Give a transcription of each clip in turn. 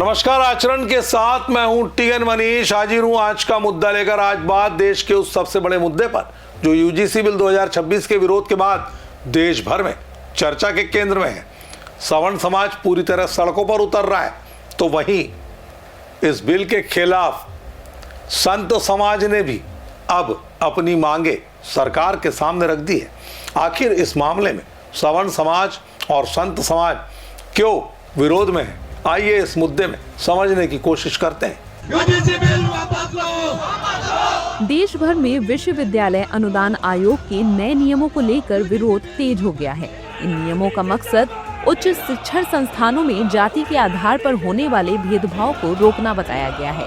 नमस्कार, आचरण के साथ मैं हूं टीएन मनीष। हाजिर हूं आज का मुद्दा लेकर। आज बात देश के उस सबसे बड़े मुद्दे पर जो यूजीसी बिल 2026 के विरोध के बाद देश भर में चर्चा के केंद्र में है। सवर्ण समाज पूरी तरह सड़कों पर उतर रहा है, तो वहीं इस बिल के खिलाफ संत समाज ने भी अब अपनी मांगे सरकार के सामने रख दी है। आखिर इस मामले में सवर्ण समाज और संत समाज क्यों विरोध में है, आइए इस मुद्दे में समझने की कोशिश करते हैं। देश भर में विश्वविद्यालय अनुदान आयोग के नए नियमों को लेकर विरोध तेज हो गया है। इन नियमों का मकसद उच्च शिक्षण संस्थानों में जाति के आधार पर होने वाले भेदभाव को रोकना बताया गया है,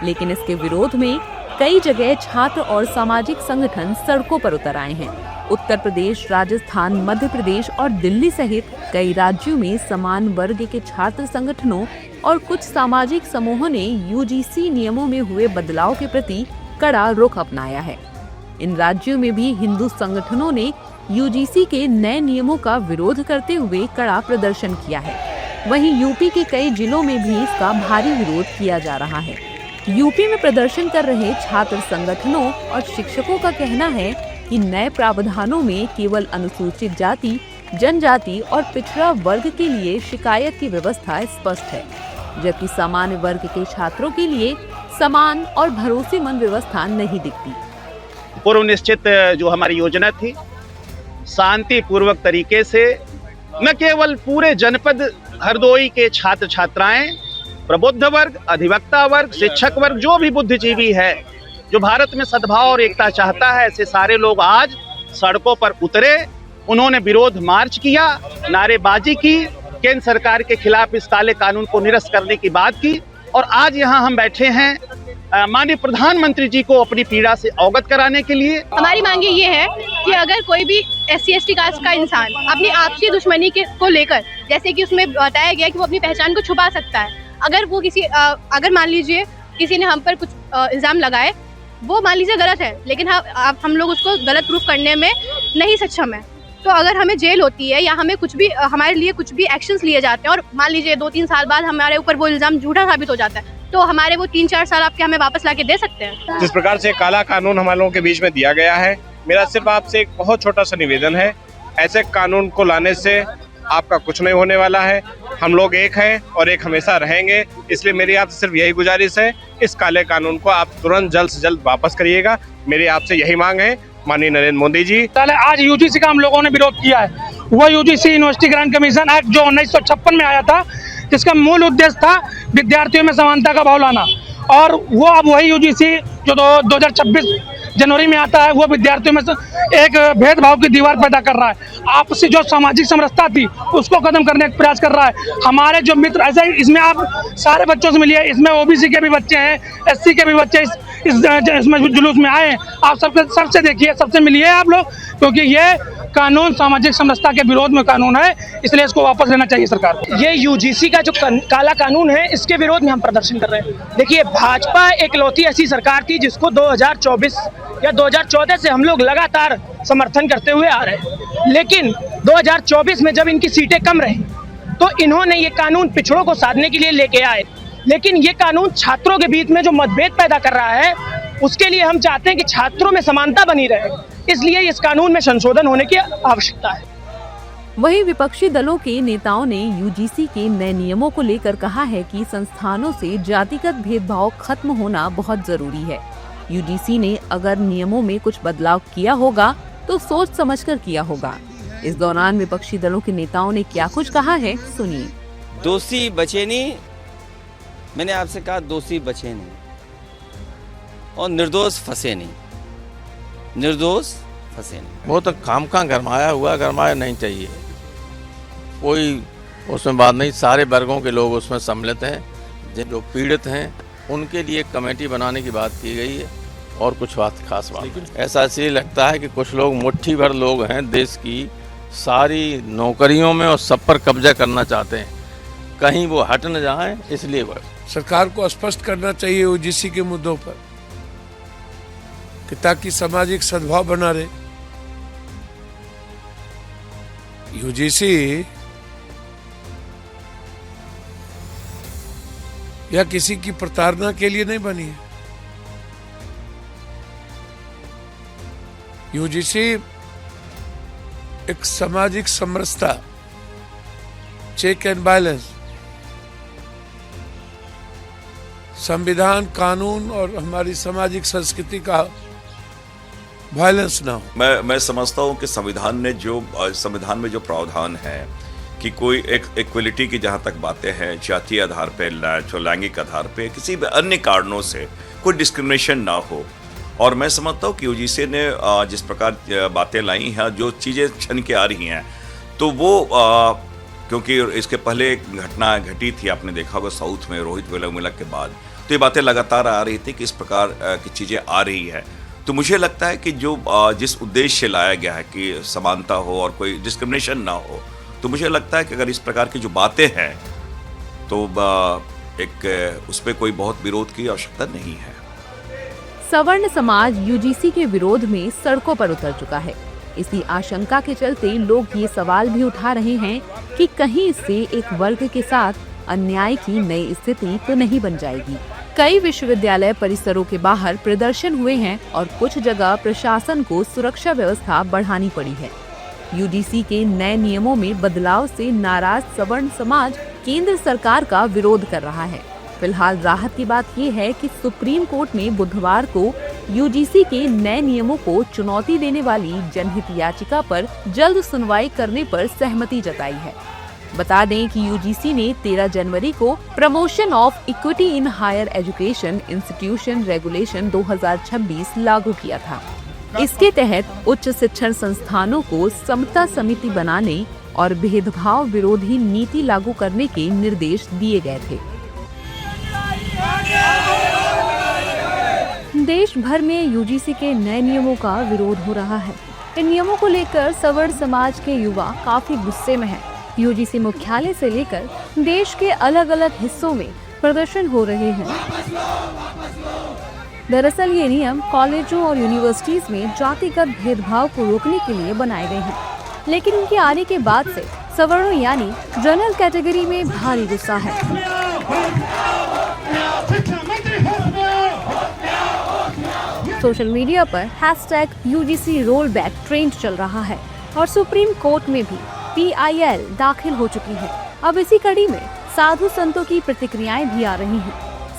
लेकिन इसके विरोध में कई जगह छात्र और सामाजिक संगठन सड़कों पर उतर आए हैं। उत्तर प्रदेश, राजस्थान, मध्य प्रदेश और दिल्ली सहित कई राज्यों में समान वर्ग के छात्र संगठनों और कुछ सामाजिक समूहों ने यूजीसी नियमों में हुए बदलाव के प्रति कड़ा रुख अपनाया है। इन राज्यों में भी हिंदू संगठनों ने यूजीसी के नए नियमों का विरोध करते हुए कड़ा प्रदर्शन किया है। वहीं यूपी के कई जिलों में भी इसका भारी विरोध किया जा रहा है। यूपी में प्रदर्शन कर रहे छात्र संगठनों और शिक्षकों का कहना है कि नए प्रावधानों में केवल अनुसूचित जाति, जनजाति और पिछड़ा वर्ग के लिए शिकायत की व्यवस्था स्पष्ट है, जबकि सामान्य वर्ग के छात्रों के लिए समान और भरोसेमंद व्यवस्था नहीं दिखती। पूर्व निश्चित जो हमारी योजना थी, शांति पूर्वक तरीके से न केवल पूरे जनपद हरदोई के छात्र छात्राएं, प्रबुद्ध वर्ग, अधिवक्ता वर्ग, शिक्षक वर्ग, जो भी बुद्धिजीवी है, जो भारत में सद्भाव और एकता चाहता है, ऐसे सारे लोग आज सड़कों पर उतरे। उन्होंने विरोध मार्च किया, नारेबाजी की, केंद्र सरकार के खिलाफ इस काले कानून को निरस्त करने की बात की। और आज यहाँ हम बैठे हैं माननीय प्रधानमंत्री जी को अपनी पीड़ा से अवगत कराने के लिए। हमारी मांगे ये है कि अगर कोई भी SC/ST कास्ट का इंसान अपनी आपसी दुश्मनी को लेकर, जैसे कि उसमें बताया गया कि वो अपनी पहचान को छुपा सकता है, अगर वो किसी अगर मान लीजिए किसी ने हम पर कुछ इल्जाम लगाए, वो मान लीजिए गलत है, लेकिन हम लोग उसको गलत प्रूफ करने में नहीं सक्षम है, तो अगर हमें जेल होती है या हमें कुछ भी हमारे लिए कुछ भी एक्शंस लिए जाते हैं और मान लीजिए 2-3 साल बाद हमारे ऊपर वो इल्जाम झूठा साबित हो जाता है, तो हमारे वो 3-4 साल आपके हमें वापस लाके दे सकते हैं। जिस प्रकार से काला कानून हम लोगों के बीच में दिया गया है, मेरा सिर्फ आपसे एक बहुत छोटा सा निवेदन है, ऐसे कानून को लाने से आपका कुछ नहीं होने वाला है। हम लोग एक हैं और एक हमेशा रहेंगे, इसलिए मेरी आपसे सिर्फ यही गुजारिश है, इस काले कानून को आप तुरंत जल्द से जल्द वापस करिएगा। मेरी आपसे यही मांग है माननीय नरेंद्र मोदी जी। आज यूजीसी का हम लोगों ने विरोध किया है। वो UGC university grant commission act जो 1956 में आया था, जिसका मूल उद्देश्य था विद्यार्थियों में समानता का भाव लाना, और वो अब वही यूजीसी जो 2026 जनवरी में आता है, वो विद्यार्थियों में एक भेदभाव की दीवार पैदा कर रहा है। आपसी जो सामाजिक समरसता थी उसको खत्म करने का प्रयास कर रहा है। हमारे जो मित्र, ऐसे इसमें आप सारे बच्चों से मिलिए, इसमें OBC के भी बच्चे हैं, SC के भी बच्चे इसमें जुलूस में आए हैं। आप सबसे देखिए, सबसे मिलिए आप लोग, क्योंकि ये कानून सामाजिक समरसता के विरोध में कानून है, इसलिए इसको वापस लेना चाहिए सरकार को। ये यूजीसी का जो काला कानून है, इसके विरोध में हम प्रदर्शन कर रहे हैं। देखिए, भाजपा एकलौती ऐसी सरकार थी जिसको 2024 या 2014 से हम लोग लगातार समर्थन करते हुए आ रहे हैं, लेकिन 2024 में जब इनकी सीटें कम रही तो इन्होंने ये कानून पिछड़ों को साधने के लिए लेके आए, लेकिन ये कानून छात्रों के बीच में जो मतभेद पैदा कर रहा है, उसके लिए हम चाहते हैं कि छात्रों में समानता बनी रहे, इसलिए इस कानून में संशोधन होने की आवश्यकता है। वहीं विपक्षी दलों के नेताओं ने यूजीसी के नए नियमों को लेकर कहा है कि संस्थानों से जातिगत भेदभाव खत्म होना बहुत जरूरी है। यूजीसी ने अगर नियमों में कुछ बदलाव किया होगा तो सोच समझकर किया होगा। इस दौरान विपक्षी दलों के नेताओं ने क्या कुछ कहा है, सुनिए। दोषी बचे नहीं, मैंने आपसे कहा दोषी बचे नहीं और निर्दोष फंसे नहीं, निर्दोष फंसे नहीं। वो तो काम का गरमाया नहीं चाहिए, कोई उसमें बात नहीं। सारे वर्गों के लोग उसमें सम्मिलित हैं, जो पीड़ित हैं उनके लिए एक कमेटी बनाने की बात की गई है, और कुछ खास बात ऐसा इसलिए लगता है कि कुछ लोग, मुट्ठी भर लोग हैं, देश की सारी नौकरियों में और सब पर कब्जा करना चाहते हैं, कहीं वो हट न जाएं, इसलिए वो सरकार को स्पष्ट करना चाहिए यूजीसी के मुद्दों पर, कि ताकि सामाजिक सद्भाव बना रहे। यूजीसी या किसी की प्रताड़ना के लिए नहीं बनी है। यूजीसी एक सामाजिक समरसता, चेक एंड बैलेंस, संविधान, कानून और हमारी सामाजिक संस्कृति का वायलेंस ना हो। मैं समझता हूं कि संविधान में जो प्रावधान है कि कोई एक इक्वलिटी की जहां तक बातें हैं, जातीय आधार पे, लैंगिक आधार पे, किसी भी अन्य कारणों से कोई डिस्क्रिमिनेशन ना हो। और मैं समझता हूँ कि यूजीसी ने जिस प्रकार बातें लाई हैं, जो चीज़ें छन के आ रही हैं, तो वो क्योंकि इसके पहले एक घटना घटी थी, आपने देखा होगा साउथ में रोहित वेमुला के बाद, तो ये बातें लगातार आ रही थी कि इस प्रकार की चीज़ें आ रही है। तो मुझे लगता है कि जो जिस उद्देश्य से लाया गया है कि समानता हो और कोई डिस्क्रिमिनेशन ना हो, तो मुझे लगता है कि अगर इस प्रकार की जो बातें हैं तो उस पर कोई बहुत विरोध की आवश्यकता नहीं है। सवर्ण समाज यूजीसी के विरोध में सड़कों पर उतर चुका है। इसी आशंका के चलते लोग ये सवाल भी उठा रहे हैं कि कहीं इससे एक वर्ग के साथ अन्याय की नई स्थिति तो नहीं बन जाएगी। कई विश्वविद्यालय परिसरों के बाहर प्रदर्शन हुए हैं और कुछ जगह प्रशासन को सुरक्षा व्यवस्था बढ़ानी पड़ी है। यूजीसी के नए नियमों में बदलाव से नाराज सवर्ण समाज केंद्र सरकार का विरोध कर रहा है। फिलहाल राहत की बात यह है कि सुप्रीम कोर्ट में बुधवार को यूजीसी के नए नियमों को चुनौती देने वाली जनहित याचिका पर जल्द सुनवाई करने पर सहमति जताई है। बता दें कि यूजीसी ने 13 जनवरी को promotion of equity in higher education institution regulation 2026 लागू किया था। इसके तहत उच्च शिक्षण संस्थानों को समता समिति बनाने और भेदभाव विरोधी नीति लागू करने के निर्देश दिए गए थे। देश भर में यूजीसी के नए नियमों का विरोध हो रहा है। इन नियमों को लेकर सवर्ण समाज के युवा काफी गुस्से में हैं। यूजीसी मुख्यालय से लेकर देश के अलग अलग हिस्सों में प्रदर्शन हो रहे हैं। दरअसल ये नियम कॉलेजों और यूनिवर्सिटीज में जातिगत भेदभाव को रोकने के लिए बनाए गए हैं, लेकिन इनके आने के बाद से सवर्णों यानी जनरल कैटेगरी में भारी गुस्सा है। सोशल मीडिया पर #UGC रोल बैक ट्रेंड चल रहा है और सुप्रीम कोर्ट में भी PIL दाखिल हो चुकी है। अब इसी कड़ी में साधु संतों की प्रतिक्रियाएं भी आ रही हैं।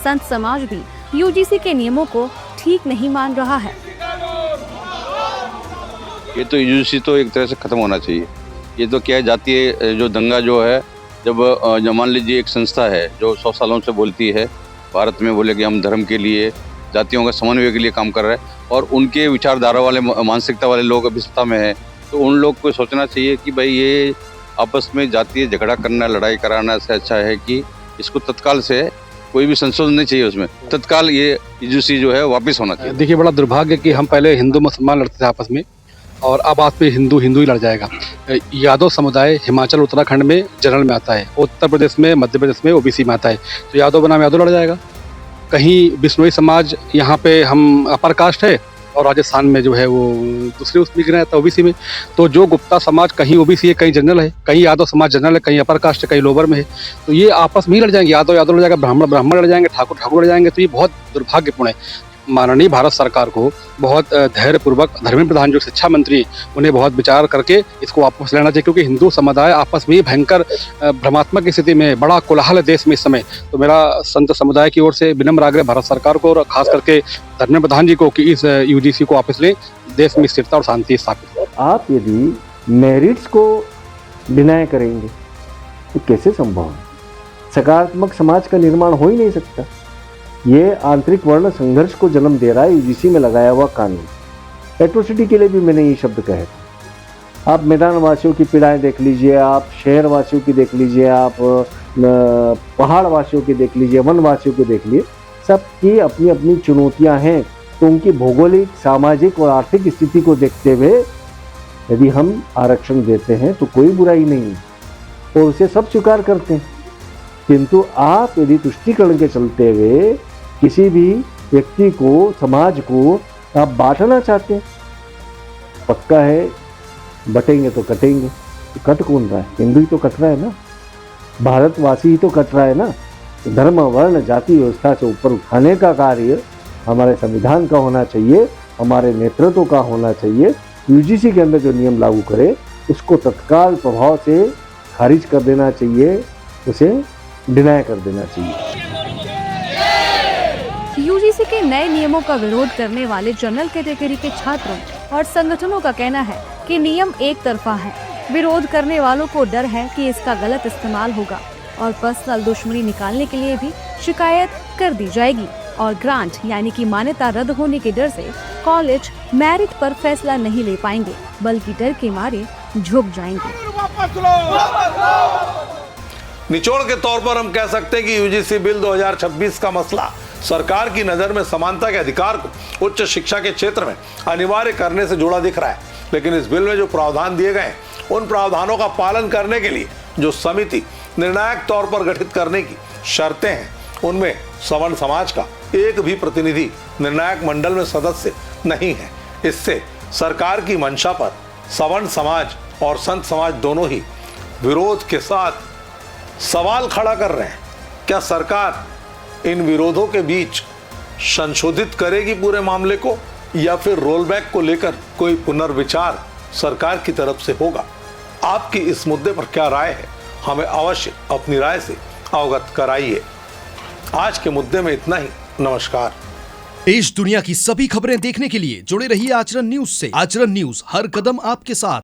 संत समाज भी यूजीसी के नियमों को ठीक नहीं मान रहा है। ये तो यूजीसी तो एक तरह से खत्म होना चाहिए। ये तो क्या है, जातीय जो दंगा जो है, जब मान लीजिए एक संस्था है जो 100 सालों से बोलती है भारत में, बोले कि हम धर्म के लिए, जातियों का समन्वय के लिए काम कर रहा है, और उनके विचारधारा वाले, मानसिकता वाले लोग अभी सत्ता में है, तो उन लोग को सोचना चाहिए कि भाई ये आपस में जातीय झगड़ा करना, लड़ाई कराना से अच्छा है कि इसको तत्काल से कोई भी संशोधन नहीं चाहिए, उसमें तत्काल ये यूजीसी जो है वापस होना चाहिए। देखिए, बड़ा दुर्भाग्य कि हम पहले हिंदू मुसलमान लड़ते थे आपस में, और अब आज पे हिंदू ही लड़ जाएगा। यादव समुदाय हिमाचल उत्तराखंड में जनरल में आता है, उत्तर प्रदेश में, मध्य प्रदेश में ओबीसी में आता है, तो यादव बनाम यादव लड़ जाएगा। कहीं बिश्नोई समाज यहाँ पे हम अपर कास्ट है और राजस्थान में जो है वो दूसरे उसमें गिना जाता है ओबीसी में। तो जो गुप्ता समाज कहीं ओबीसी है, कहीं जनरल है, कहीं यादव समाज जनरल है, कहीं अपर कास्ट है, कहीं लोअर में है, तो ये आपस में ही लड़ जाएंगे। यादव लड़ जाएगा, ब्राह्मण लड़ जाएंगे, ठाकुर लड़ जाएंगे। तो ये बहुत दुर्भाग्यपूर्ण है। माननीय भारत सरकार को बहुत धैर्यपूर्वक धर्मेंद्र प्रधान जो शिक्षा मंत्री, उन्हें बहुत विचार करके इसको वापस लेना चाहिए, क्योंकि हिंदू समुदाय आपस में भयंकर भ्रमात्मक स्थिति में, बड़ा कोलाहल है देश में इस समय। तो मेरा संत समुदाय की ओर से विनम्र आग्रह भारत सरकार को और खास करके धर्मेंद्र प्रधान जी को कि इस यूजीसी को वापस लें, देश में स्थिरता और शांति स्थापित हो। आप यदि मेरिट्स को डिनाय करेंगे तो कैसे संभव है? सकारात्मक समाज का निर्माण हो ही नहीं सकता। ये आंतरिक वर्ण संघर्ष को जन्म दे रहा है यूजीसी में लगाया हुआ कानून। एट्रोसिटी के लिए भी मैंने ये शब्द कहे थे। आप मैदान वासियों की पीड़ाएं देख लीजिए, आप शहर वासियों की देख लीजिए, आप पहाड़ वासियों की देख लीजिए, वन वासियों की देख लीजिए, सबकी अपनी अपनी चुनौतियां हैं। तो उनकी भौगोलिक, सामाजिक और आर्थिक स्थिति को देखते हुए यदि हम आरक्षण देते हैं तो कोई बुराई नहीं है और उसे सब स्वीकार करते हैं। किंतु आप यदि तुष्टीकरण के चलते हुए किसी भी व्यक्ति को, समाज को आप बांटना चाहते हैं, पक्का है बटेंगे तो कटेंगे। तो कट कौन रहा है? हिंदू ही तो कट रहा है ना, भारतवासी ही तो कट रहा है ना। धर्म वर्ण जाति व्यवस्था से ऊपर उठाने का कार्य हमारे संविधान का होना चाहिए, हमारे नेतृत्व का होना चाहिए। यूजीसी के अंदर जो नियम लागू करे उसको तत्काल प्रभाव से खारिज कर देना चाहिए, उसे डिनाय कर देना चाहिए। यूजीसी के नए नियमों का विरोध करने वाले जनरल कैटेगरी के छात्रों और संगठनों का कहना है कि नियम एक तरफा है। विरोध करने वालों को डर है कि इसका गलत इस्तेमाल होगा और पर्सनल दुश्मनी निकालने के लिए भी शिकायत कर दी जाएगी और ग्रांट यानी कि मान्यता रद्द होने के डर से कॉलेज मेरिट पर फैसला नहीं ले पाएंगे, बल्कि डर के मारे झुक जाएंगे। निचोड़ के तौर पर हम कह सकते हैं कि यूजीसी बिल 2026 का मसला सरकार की नजर में समानता के अधिकार को उच्च शिक्षा के क्षेत्र में अनिवार्य करने से जुड़ा दिख रहा है। लेकिन इस बिल में जो प्रावधान दिए गए उन प्रावधानों का पालन करने के लिए जो समिति निर्णायक तौर पर गठित करने की शर्तें हैं, उनमें सवर्ण समाज का एक भी प्रतिनिधि निर्णायक मंडल में सदस्य नहीं है। इससे सरकार की मंशा पर सवर्ण समाज और संत समाज दोनों ही विरोध के साथ सवाल खड़ा कर रहे हैं। क्या सरकार इन विरोधों के बीच संशोधित करेगी पूरे मामले को, या फिर रोलबैक को लेकर कोई पुनर्विचार सरकार की तरफ से होगा? आपकी इस मुद्दे पर क्या राय है, हमें अवश्य अपनी राय से अवगत कराइए। आज के मुद्दे में इतना ही। नमस्कार। देश दुनिया की सभी खबरें देखने के लिए जुड़े रहिए आचरण न्यूज से। आचरण न्यूज, हर कदम आपके साथ।